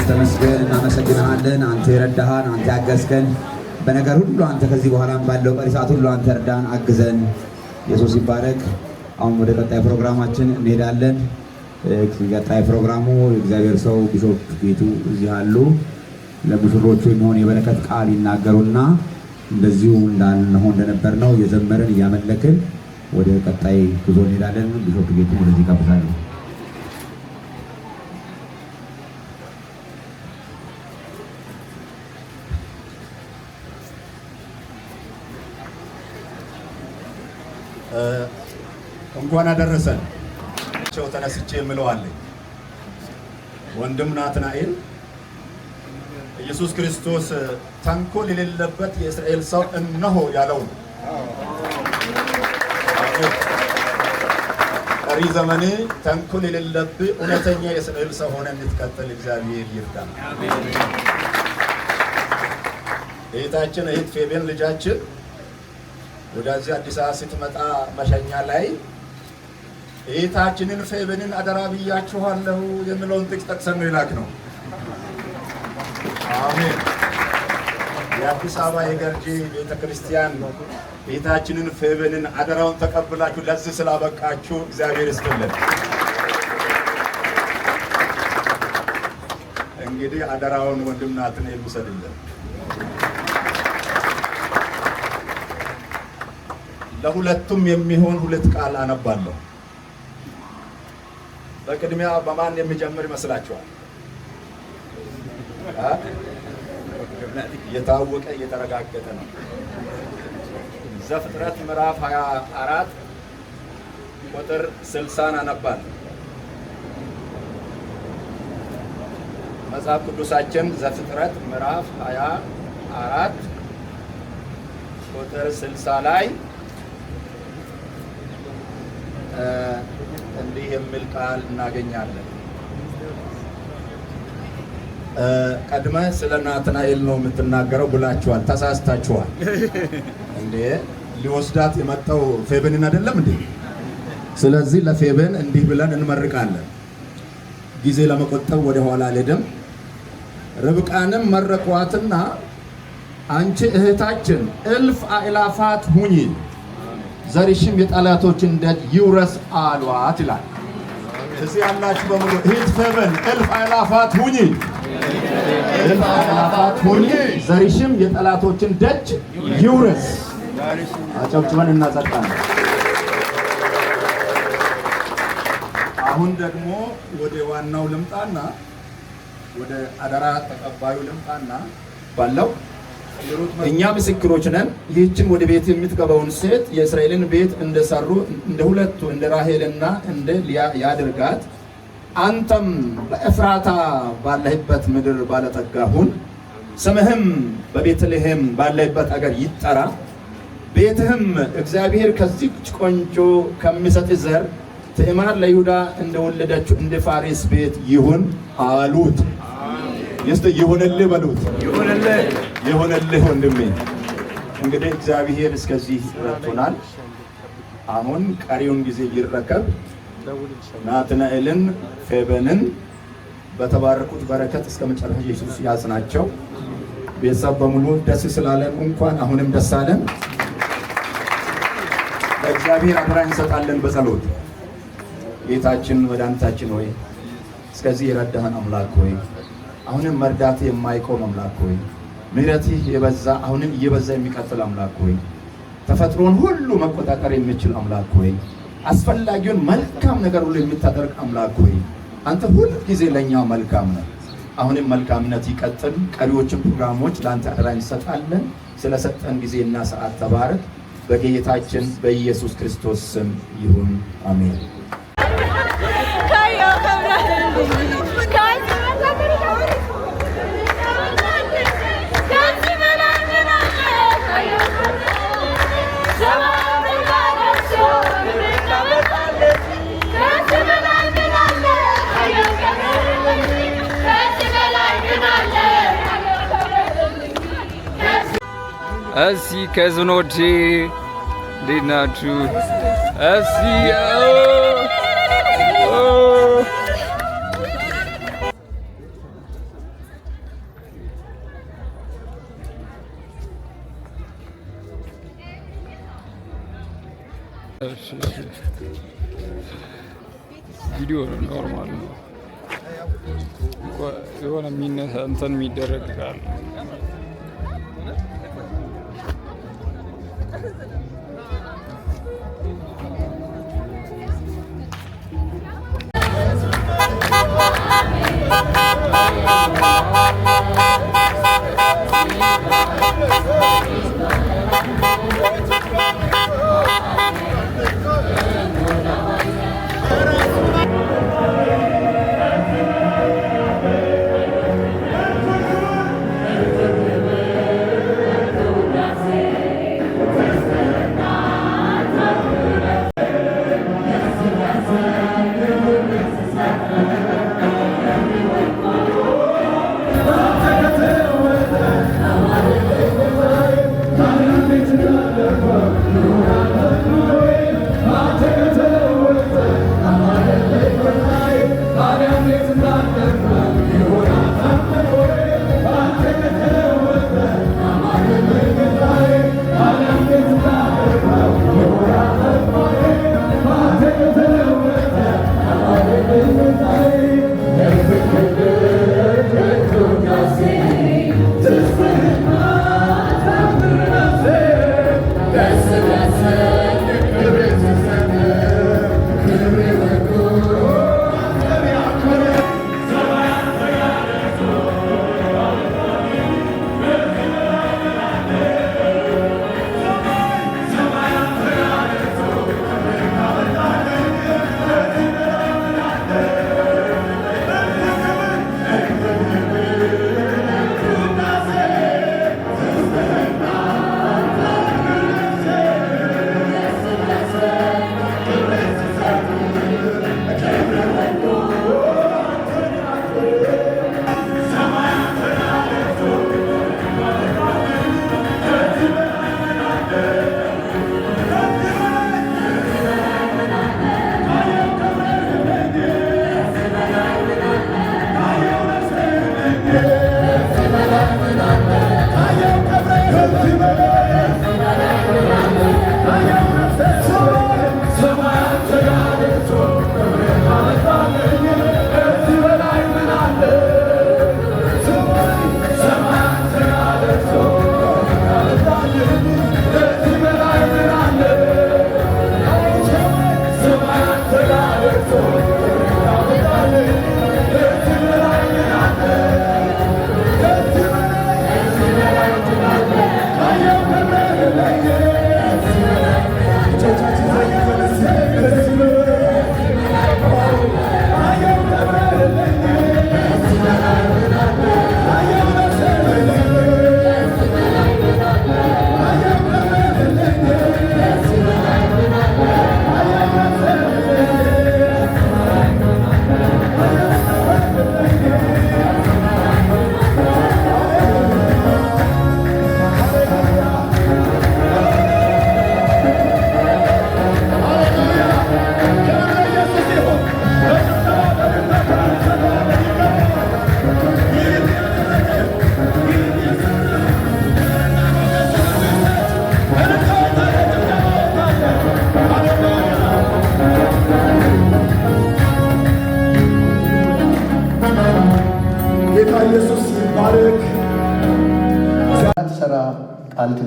ተመስገን እናመሰግናለን። አንተ ይረዳሃን፣ አንተ ያገዝከን በነገር ሁሉ አንተ ከዚህ በኋላም ባለው ቀሪ ሰዓት ሁሉ አንተ እርዳን፣ አግዘን። ኢየሱስ ይባረክ። አሁን ወደ ቀጣይ ፕሮግራማችን እንሄዳለን። ቀጣይ ፕሮግራሙ እግዚአብሔር ሰው ቢሾፕ ጌቱ እዚህ አሉ። ለሙሽሮቹ የሚሆን የበረከት ቃል ይናገሩና እንደዚሁ እንዳልነው እንደነበርነው እየዘመርን እያመለክን ወደ ቀጣይ ጉዞ እንሄዳለን። ቢሾፕ ጌቱ ወደዚህ ጋብዛለሁ። እንኳን አደረሰን። ተነስቼ የምለዋለኝ ወንድም ናትናኤል ኢየሱስ ክርስቶስ ተንኮል የሌለበት የእስራኤል ሰው እነሆ ያለው ቀሪ ዘመኔ ተንኮል የሌለብህ እውነተኛ የእስራኤል ሰው ሆነ እንድትቀጥል እግዚአብሔር ይርዳን። እህታችን እህት ፌቤን ልጃችን ወደዚህ አዲስ አበባ ስትመጣ መሸኛ ላይ እህታችንን ፌቤንን አደራ ብያችኋለሁ የሚለውን ጥቅስ ጠቅሰን ነው ይላክ ነው። አሜን። የአዲስ አበባ የገርጂ ቤተክርስቲያን እህታችንን ፌቤንን አደራውን ተቀብላችሁ ለዚህ ስላበቃችሁ እግዚአብሔር ይስጥልን። እንግዲህ አደራውን ወንድም ናትናኤል ውሰድልን። ለሁለቱም የሚሆን ሁለት ቃል አነባለሁ። በቅድሚያ በማን የሚጀምር ይመስላችኋል? የታወቀ የተረጋገጠ ነው። ዘፍጥረት ምዕራፍ 24 ቁጥር 60 አነባለሁ። መጽሐፍ ቅዱሳችን ዘፍጥረት ምዕራፍ 24 ቁጥር 60 ላይ እንዲህ የሚል ቃል እናገኛለን። ቀድመ ስለ ናትናኤል ነው የምትናገረው ብላችኋል። ተሳስታችኋል። እንዴ ሊወስዳት የመጣው ፌቤንን አይደለም እንዴ? ስለዚህ ለፌቤን እንዲህ ብለን እንመርቃለን። ጊዜ ለመቆጠብ ወደ ኋላ አልሄድም። ርብቃንም መረቋትና አንቺ እህታችን እልፍ አእላፋት ሁኚ፣ ዘርሽም የጠላቶችን ደጅ ይውረስ አሏት ይላል። እዚህ ያላችሁ በሙሉ እህት ፌቤን እልፍ አእላፋት ሁኚ፣ እልፍ አእላፋት ሁኚ፣ ዘርሽም የጠላቶችን ደጅ ይውረስ። አጨብጭበን እናጸድቃለን። አሁን ደግሞ ወደ ዋናው ልምጣና ወደ አደራ ተቀባዩ ልምጣና ባለው እኛ ምስክሮች ነን። ይህችን ወደ ቤት የምትገባውን ሴት የእስራኤልን ቤት እንደሰሩ እንደ ሁለቱ እንደ ራሄልና እንደ ሊያ ያድርጋት። አንተም በኤፍራታ ባለህበት ምድር ባለጠጋ ሁን፣ ስምህም በቤተልሔም ባለህበት አገር ይጠራ፣ ቤትህም እግዚአብሔር ከዚች ቆንጆ ከሚሰጥ ዘር ትዕማር ለይሁዳ እንደወለደችው እንደ ፋሬስ ቤት ይሁን አሉት። እስቲ ይሁንልህ በሉት። ይሁንልህ ወንድሜ። እንግዲህ እግዚአብሔር እስከዚህ ረድቶናል። አሁን ቀሪውን ጊዜ ይረከብ። ናትናኤልን ፌበንን በተባረኩት በረከት እስከ መጨረሻ ኢየሱስ ያጽናቸው። ቤተሰብ በሙሉ ደስ ስላለን እንኳን አሁንም ደስ አለን። ለእግዚአብሔር አደራ እንሰጣለን በጸሎት። ጌታችን መድኃኒታችን ሆይ እስከዚህ የረዳህን አምላክ ሆይ አሁንም መርዳት የማይቆም አምላክ ሆይ ምሕረትህ የበዛ አሁንም እየበዛ የሚቀጥል አምላክ ሆይ ተፈጥሮን ሁሉ መቆጣጠር የሚችል አምላክ ሆይ አስፈላጊውን መልካም ነገር ሁሉ የምታደርግ አምላክ ሆይ አንተ ሁል ጊዜ ለኛ መልካም ነህ። አሁንም መልካምነት ይቀጥል። ቀሪዎችን ፕሮግራሞች ለአንተ አደራ እንሰጣለን። ስለሰጠን ጊዜና ሰዓት ተባረክ። በጌታችን በኢየሱስ ክርስቶስ ስም ይሁን፣ አሜን። እሺ ከዝኖቼ እንዴት ናችሁ? እሺ ቪዲዮ ነው፣ ኖርማል ነው። የሆነ የሚነሳ እንትን የሚደረግ ካለ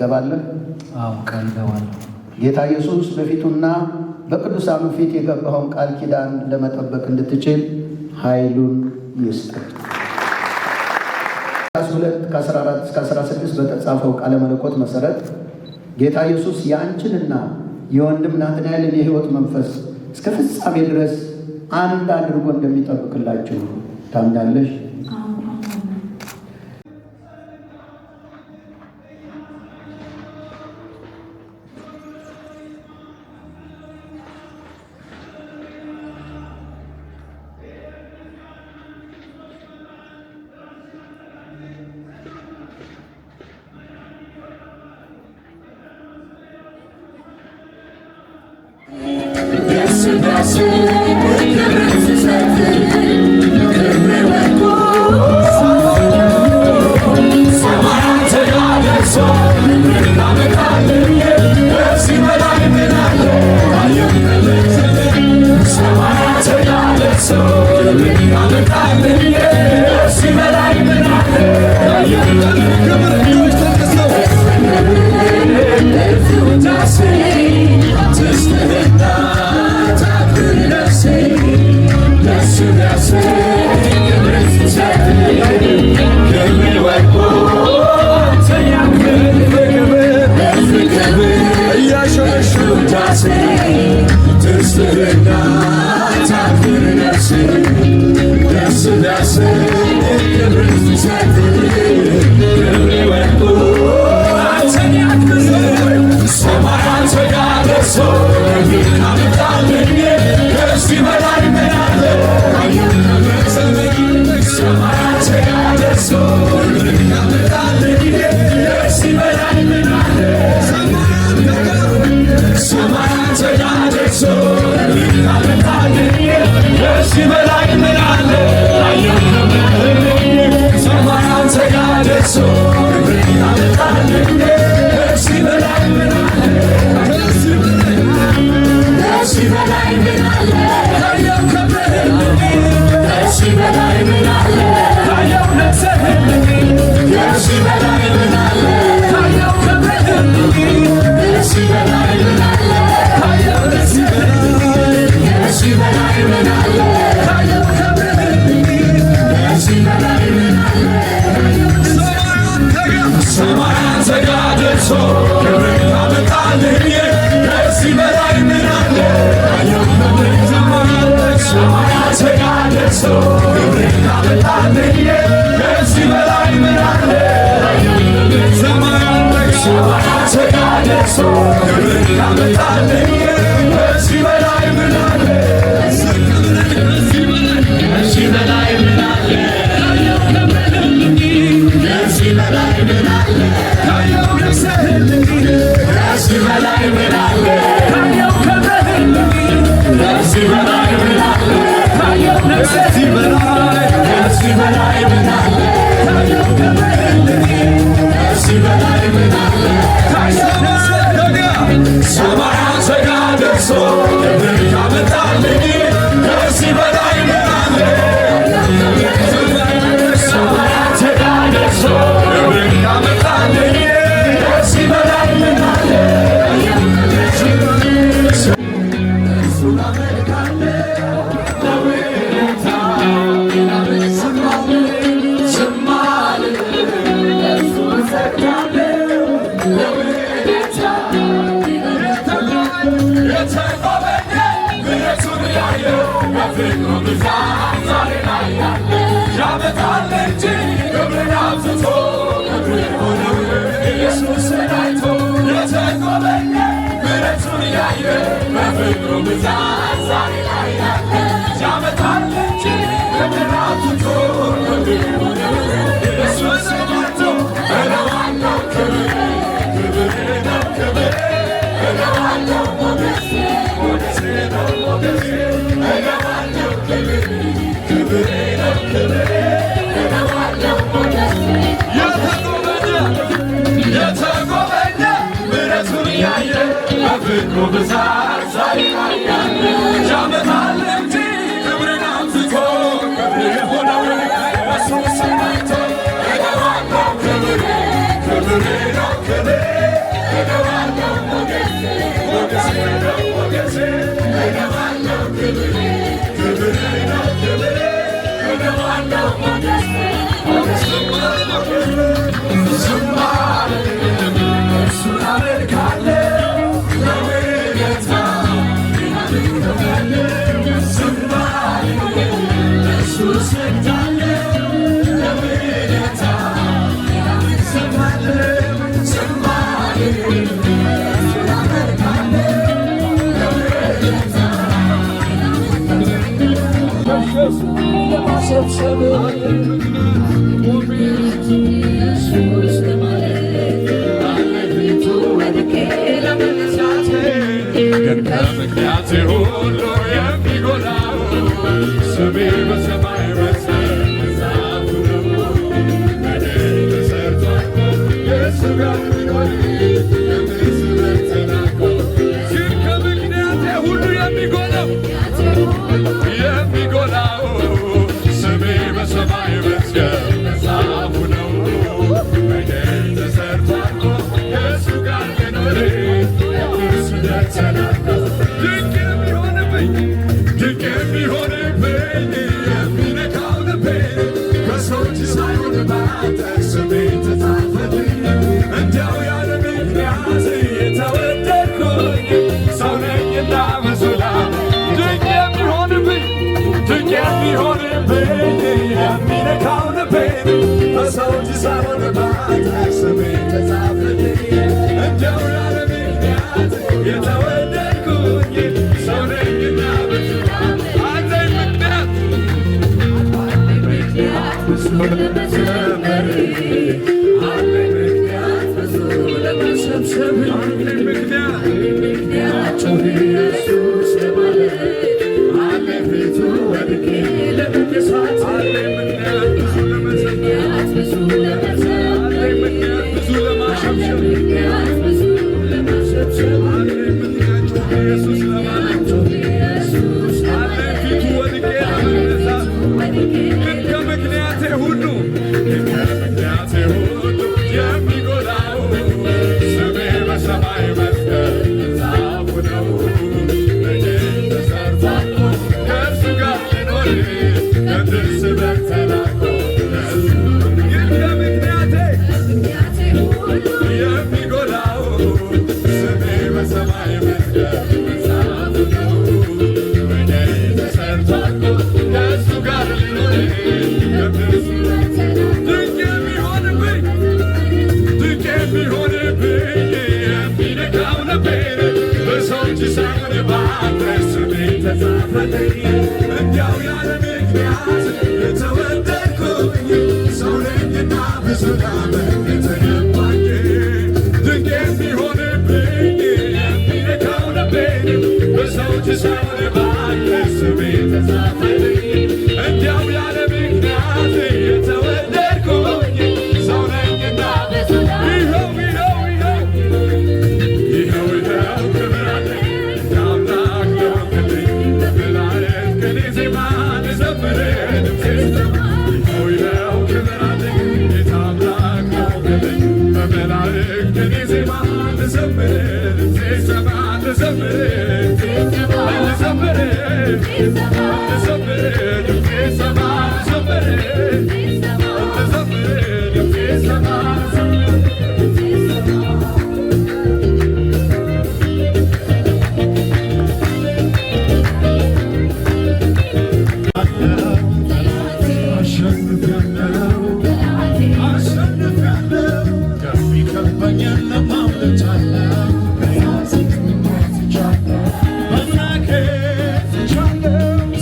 ትገባለህ? አዎ ቃል እገባለሁ። ጌታ ኢየሱስ በፊቱና በቅዱሳኑ ፊት የገባኸውን ቃል ኪዳን ለመጠበቅ እንድትችል ኃይሉን ይስጥህ። 2:14-16 በተጻፈው ቃለ መለኮት መሠረት ጌታ ኢየሱስ የአንቺንና የወንድም ናትናኤልን የሕይወት መንፈስ እስከ ፍጻሜ ድረስ አንድ አድርጎ እንደሚጠብቅላችሁ ታምናለሽ? Come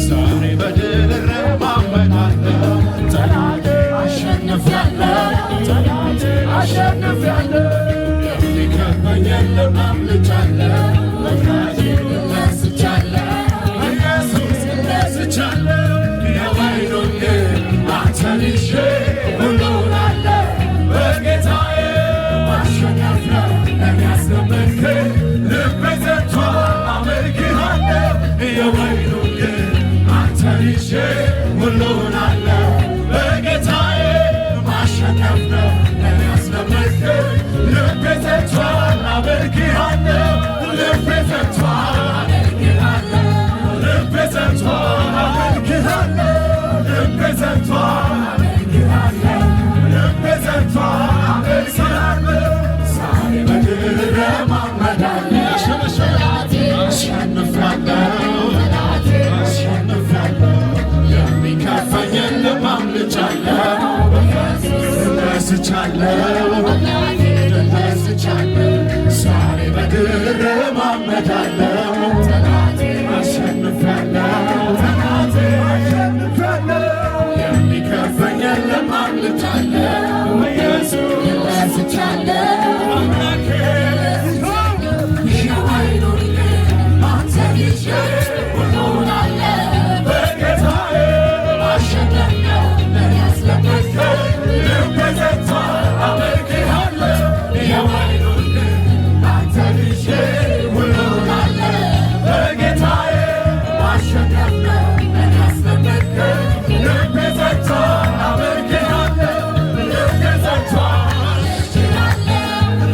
Sorry, but እራመዳለሁ አሸንፋለሁ ጠላቴ አሸንፋለሁ የሚከፈኝ የለም አምልጫለሁ ኢየሱስ ረስቻለሁ አምላኬ አንተ ይዤ ሁሉን አለ በጌታዬ ማሸነፍ ነው ለኔ ያስለመድከኝ ልቤ ዘግቷል አመልክሃለሁ የወይኑን አንተ ይዤ ሁሉን አለ በጌታዬ ማሸነፍ ነው ለኔ ያስለመድከኝ ልቤ ዘግቷል አመልክሃለሁ ልቤ ዘግቷል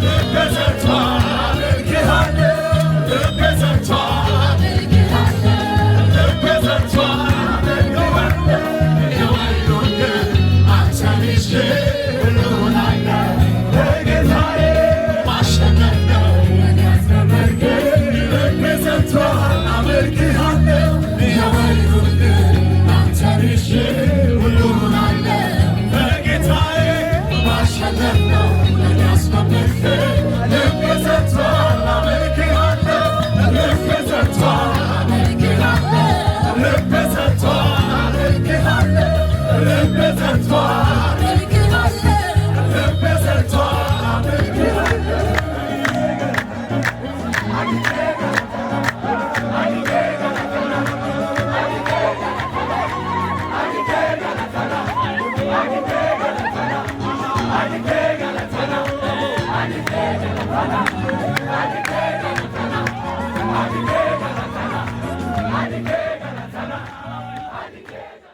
ልቤ ዘግቷል አመልክሃለሁ ልቤ ዘግቷል ልቤ ዘግቷል አመልክሃለሁ የወይኑን አንተ ይዤ ሁሉን አለ በጌታዬ ማሸነፍ ነው ለኔ ያስለመድከኝ ልቤ ዘግቷል አመልክሃለሁ የወይኑን አንተ ይዤ ሁሉን አለ በጌታዬ ማሸነፍ ነው ለኔ ያስለመድከኝ ልቤ ዘግቷል አመልክሃለሁ ልቤ ዘግቷል አመልክሃለሁ ልቤ ዘግቷል አመልክሃለሁ ልቤ ዘግቷል አመልክሃለሁ ልቤ ዘግቷል አመልክሃለሁ I